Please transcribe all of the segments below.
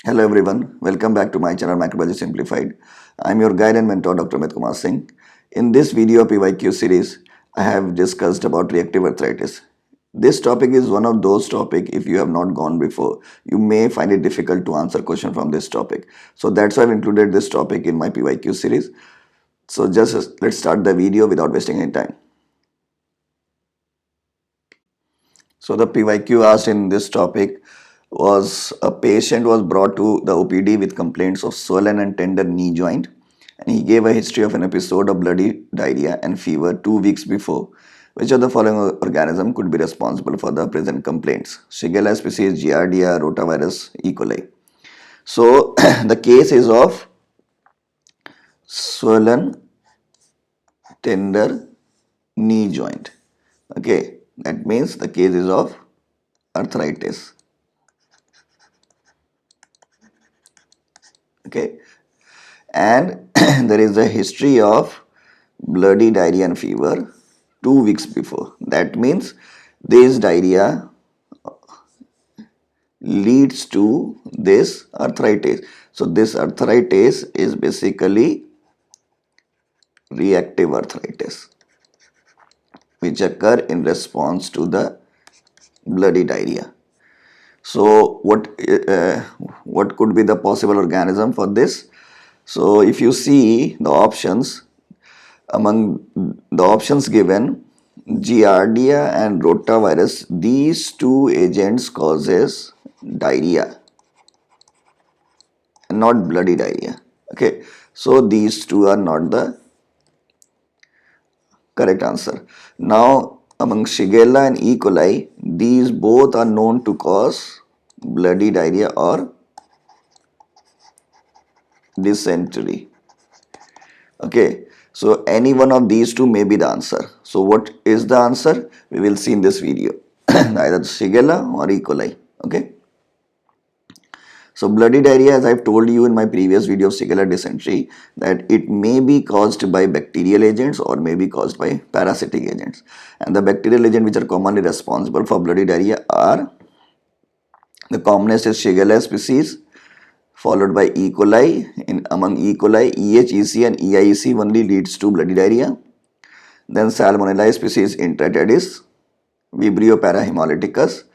Hello everyone, welcome back to my channel Microbiology Simplified. I am your guide and mentor Dr. Amit Kumar Singh. In this video PYQ series, I have discussed about reactive arthritis. This topic is one of those topics if you have not gone before, you may find it difficult to answer question from this topic. So that's why I've included this topic in my PYQ series. So just let's start the video without wasting any time. So the PYQ asked in this topic was a patient was brought to the OPD with complaints of swollen and tender knee joint, and he gave a history of an episode of bloody diarrhea and fever 2 weeks before. Which of the following organism could be responsible for the present complaints? Shigella species, Giardia, rotavirus, E. coli. So the case is of swollen tender knee joint. Okay, that means the case is of arthritis. Okay, and there is a history of bloody diarrhea and fever 2 weeks before. That means this diarrhea leads to this arthritis. So this arthritis is basically reactive arthritis which occur in response to the bloody diarrhea. So what could be the possible organism for this? So if you see the options, among the options given, Giardia and rotavirus, these two agents causes diarrhea, not bloody diarrhea. Okay, so these two are not the correct answer. Now among Shigella and E. coli, these both are known to cause bloody diarrhea or dysentery. Okay, so any one of these two may be the answer. So what is the answer? We will see in this video. Either Shigella or E. coli. Okay. So bloody diarrhea, as I've told you in my previous video of Shigella dysentery, that it may be caused by bacterial agents or may be caused by parasitic agents. And the bacterial agents which are commonly responsible for bloody diarrhea are, the commonest is Shigella species, followed by E. coli. Among E. coli, EHEC and EIEC only leads to bloody diarrhea. Then Salmonella species Intratiadis, Vibrio parahemolyticus,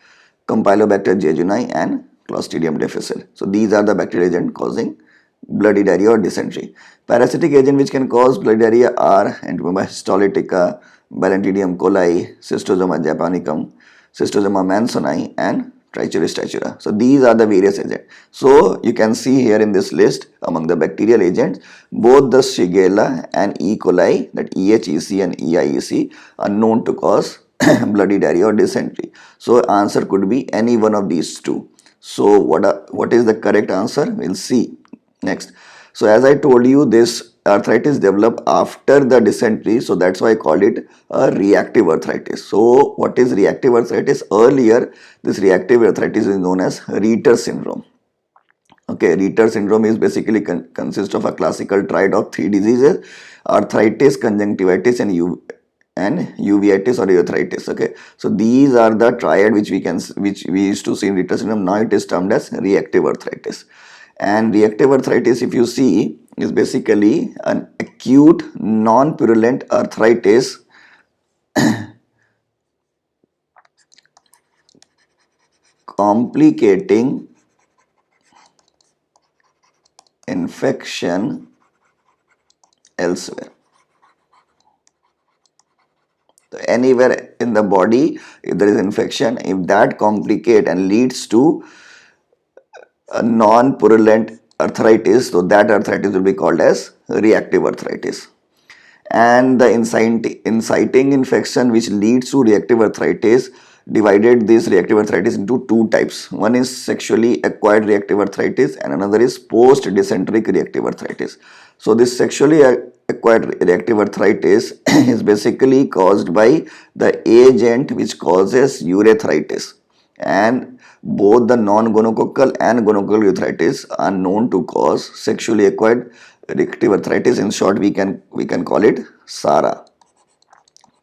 Campylobacter jejuni and Clostridium difficile. So these are the bacterial agents causing bloody diarrhea or dysentery. Parasitic agents which can cause bloody diarrhea are Entomobacter histolytica, Balantidium coli, Schistosoma japonicum, Schistosoma mansoni and Trichuris trichura. So these are the various agents. So you can see here in this list among the bacterial agents, both the Shigella and E. coli, that EHEC and EIEC, are known to cause bloody diarrhea or dysentery. So answer could be any one of these two. So what is the correct answer? We'll see next. So as I told you, this arthritis developed after the dysentery, so that's why I called it a reactive arthritis. So what is reactive arthritis? Earlier this reactive arthritis is known as Reiter syndrome. Okay, Reiter syndrome is basically consists of a classical triad of three diseases: arthritis, conjunctivitis and uveitis or arthritis. Okay, so these are the triad which we used to see in Reiter syndrome. Now it is termed as reactive arthritis. And reactive arthritis, if you see, is basically an acute non-purulent arthritis complicating infection elsewhere. So anywhere in the body, if there is infection, if that complicate and leads to a non-purulent arthritis, so that arthritis will be called as reactive arthritis. And the inciting infection which leads to reactive arthritis, divided this reactive arthritis into two types. One is sexually acquired reactive arthritis and another is post-dysenteric reactive arthritis. So this sexually acquired reactive arthritis is basically caused by the agent which causes urethritis, and both the non-gonococcal and gonococcal urethritis are known to cause sexually acquired reactive arthritis. In short, we can call it SARA,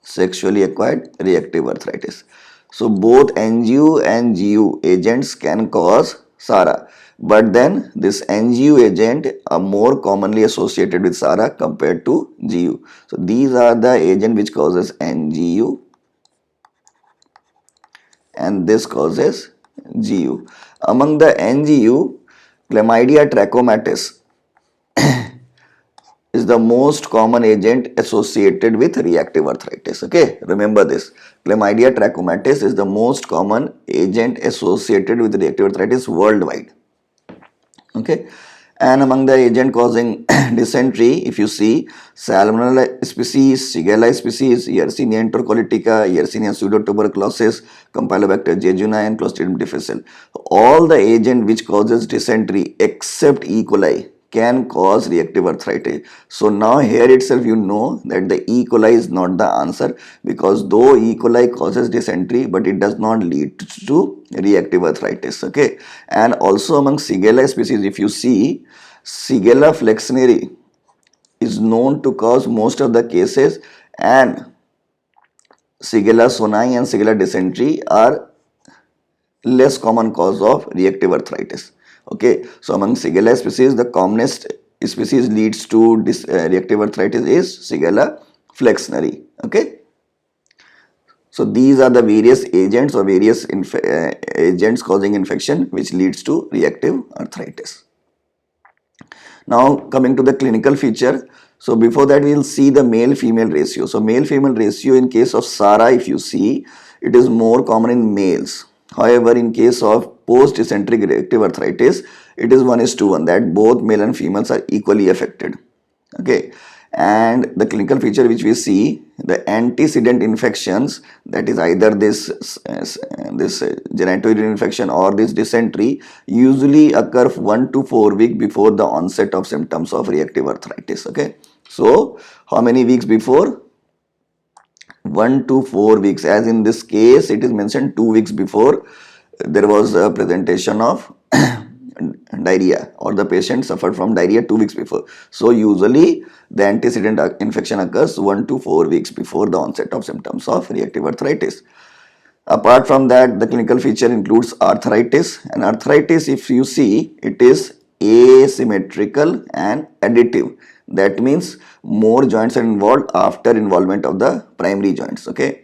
sexually acquired reactive arthritis. So both NGU and GU agents can cause SARA, But then this NGU agent are more commonly associated with SARA compared to GU. So these are the agent which causes NGU and this causes GU. Among the NGU, Chlamydia trachomatis is the most common agent associated with reactive arthritis. Okay, remember this. Chlamydia trachomatis is the most common agent associated with reactive arthritis worldwide. Okay, and among the agent causing dysentery, if you see Salmonella species, Shigella species, Yersinia enterocolitica, Yersinia pseudotuberculosis, Campylobacter jejuni, and Clostridium difficile, all the agent which causes dysentery except E. coli can cause reactive arthritis. So now here itself you know that the E. coli is not the answer, because though E. coli causes dysentery, but it does not lead to reactive arthritis. Okay, and also among Shigella species, if you see, Shigella flexneri is known to cause most of the cases, and Shigella sonnei and Shigella dysentery are less common cause of reactive arthritis. Okay, so among Shigella species, the commonest species leads to reactive arthritis is Shigella flexneri. Okay, so these are the various agents or various agents causing infection which leads to reactive arthritis. Now coming to the clinical feature. So before that we will see the male-female ratio. So male-female ratio in case of SARA, if you see, it is more common in males. However, in case of post-eccentric reactive arthritis, it is 1:1, that both male and females are equally affected. Okay, and the clinical feature which we see, the antecedent infections, that is either this genitourinary infection or this dysentery, usually occur 1 to 4 weeks before the onset of symptoms of reactive arthritis. Okay, so how many weeks before? 1 to 4 weeks. As in this case, it is mentioned 2 weeks before there was a presentation of diarrhea, or the patient suffered from diarrhea 2 weeks before. So usually the antecedent infection occurs 1 to 4 weeks before the onset of symptoms of reactive arthritis. Apart from that, the clinical feature includes arthritis, and arthritis, if you see, it is asymmetrical and additive. That means more joints are involved after involvement of the primary joints. Okay,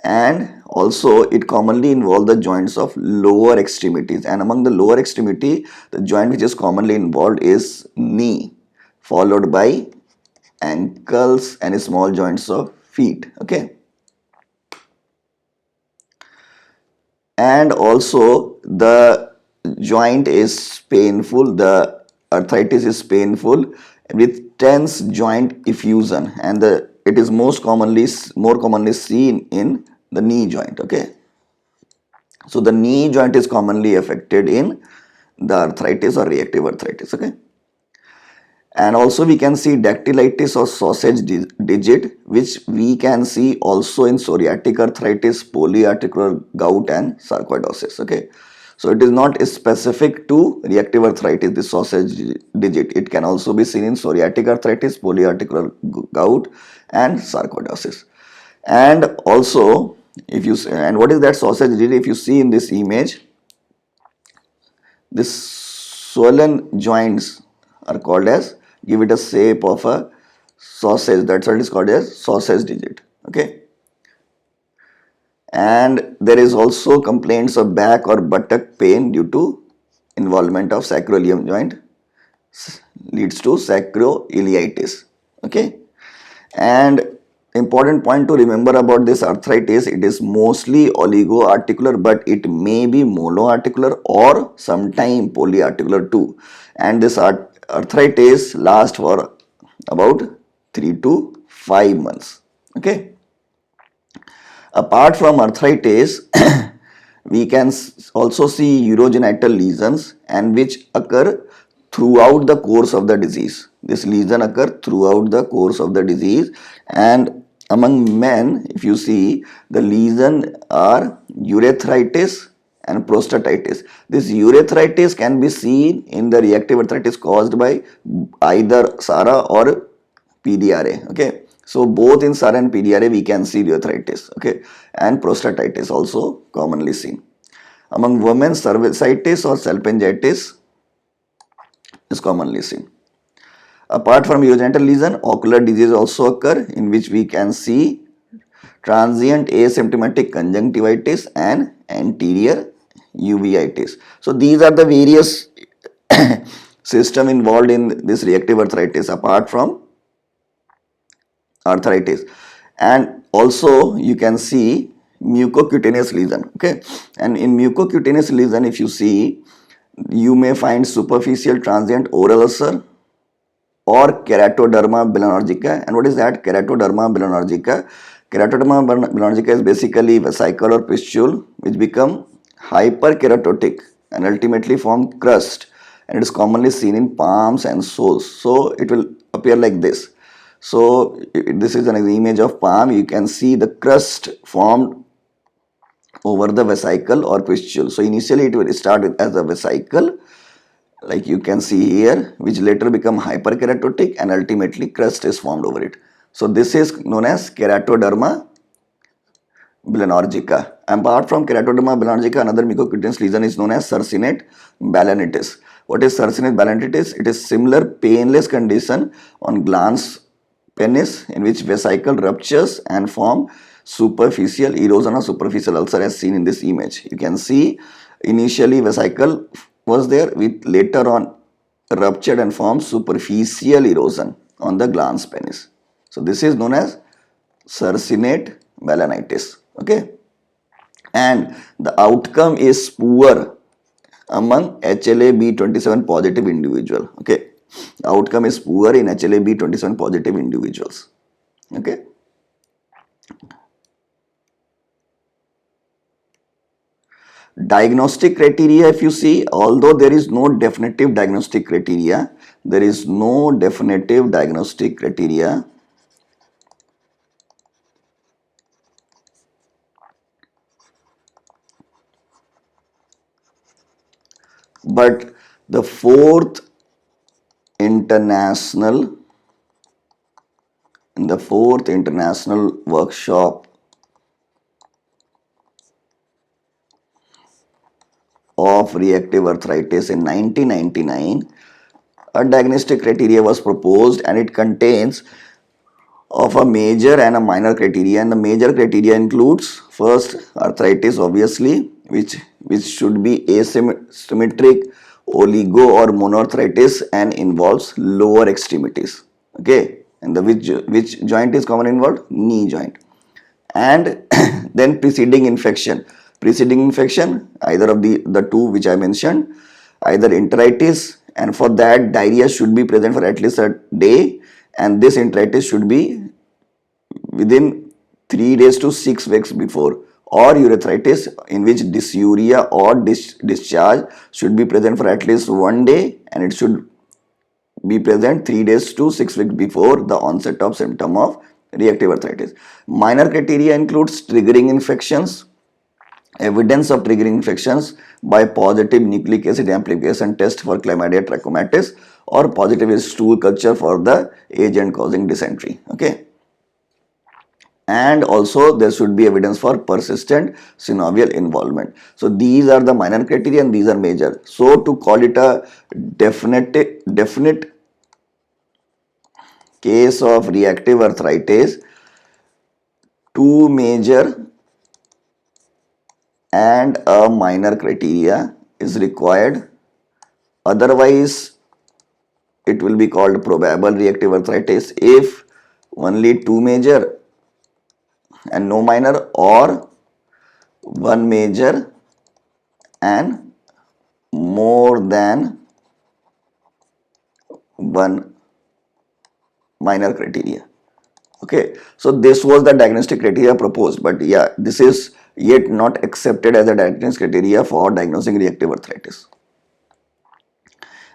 and also it commonly involves the joints of lower extremities, and among the lower extremity, the joint which is commonly involved is knee, followed by ankles and small joints of feet. Okay, and also the joint is painful, the arthritis is painful with tense joint effusion, and it is more commonly seen in the knee joint. Okay, so the knee joint is commonly affected in the arthritis or reactive arthritis. Okay, and also we can see dactylitis or sausage digit, which we can see also in psoriatic arthritis, polyarticular gout, and sarcoidosis. Okay, so it is not specific to reactive arthritis, the sausage digit. It can also be seen in psoriatic arthritis, polyarticular gout, and sarcoidosis. And also, if you and what is that sausage digit? If you see in this image, this swollen joints are called as, give it a shape of a sausage, that's what is called as sausage digit. Okay, and there is also complaints of back or buttock pain due to involvement of sacroiliac joint, leads to sacroiliitis. Okay, and important point to remember about this arthritis, it is mostly oligoarticular, but it may be monoarticular or sometime polyarticular too, and this arthritis lasts for about 3 to 5 months. Okay, apart from arthritis, we can also see urogenital lesions, and which occur throughout the course of the disease. This lesion occur throughout the course of the disease, and among men, if you see, the lesion are urethritis and prostatitis. This urethritis can be seen in the reactive arthritis caused by either SARA or PDRA. Okay, so both in SARA and PDRA we can see urethritis. Okay, and prostatitis also commonly seen. Among women, cervicitis or salpingitis is commonly seen. Apart from urogenital lesion, ocular disease also occur, in which we can see transient asymptomatic conjunctivitis and anterior uveitis. So these are the various system involved in this reactive arthritis apart from arthritis. And also you can see mucocutaneous lesion. Okay, and in mucocutaneous lesion, if you see, you may find superficial transient oral ulcer or keratoderma belonorrheaca. And what is that? Keratoderma belonorrheaca. Keratoderma belonorrheaca is basically vesicle or pustule which become hyperkeratotic and ultimately form crust, and it is commonly seen in palms and soles. So it will appear like this. So this is an image of palm. You can see the crust formed over the vesicle or pustule. So initially it will start as a vesicle, like you can see here, which later become hyperkeratotic and ultimately crust is formed over it. So this is known as keratoderma belonorrheaca. Apart from keratoderma belonorrheaca, another mucocutaneous lesion is known as succinate balanitis. What is succinate balanitis? It is similar painless condition on glans penis in which vesicle ruptures and form superficial erosion or superficial ulcer as seen in this image. You can see initially vesicle was there, with later on ruptured and formed superficial erosion on the glans penis. So this is known as succinate balanitis. Okay, and the outcome is poor among HLA-B27 positive individual. Okay, the outcome is poor in HLA-B27 positive individuals. Okay. Diagnostic criteria, if you see, although there is no definitive diagnostic criteria, but the fourth international workshop of reactive arthritis in 1999, a diagnostic criteria was proposed, and it contains of a major and a minor criteria. And the major criteria includes, first, arthritis obviously, which should be asymmetric, oligo or monoarthritis, and involves lower extremities. Okay, and the which joint is common involved? Knee joint. And then preceding infection, either of the two which I mentioned, either enteritis, and for that diarrhea should be present for at least a day, and this enteritis should be within 3 days to 6 weeks before, or urethritis, in which dysuria or discharge should be present for at least 1 day, and it should be present 3 days to 6 weeks before the onset of symptom of reactive arthritis. Minor criteria includes triggering infections, evidence of triggering infections by positive nucleic acid amplification test for chlamydia trachomatis, or positive stool culture for the agent causing dysentery. Okay, and also there should be evidence for persistent synovial involvement. So these are the minor criteria and these are major. So to call it a definite case of reactive arthritis, two major and a minor criteria is required. Otherwise, it will be called probable reactive arthritis if only two major and no minor, or one major and more than one minor criteria. Okay, so this was the diagnostic criteria proposed, but yeah, this is yet not accepted as a diagnostic criteria for diagnosing reactive arthritis.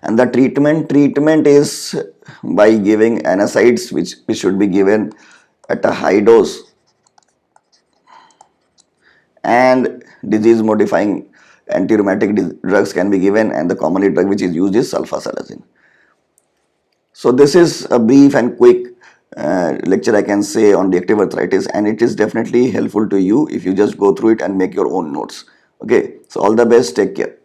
And the treatment is by giving NSAIDs, which should be given at a high dose, and disease modifying anti-rheumatic drugs can be given, and the commonly drug which is used is sulfasalazine. So this is a brief and quick lecture I can say on reactive arthritis, and it is definitely helpful to you if you just go through it and make your own notes. Okay, so all the best, take care.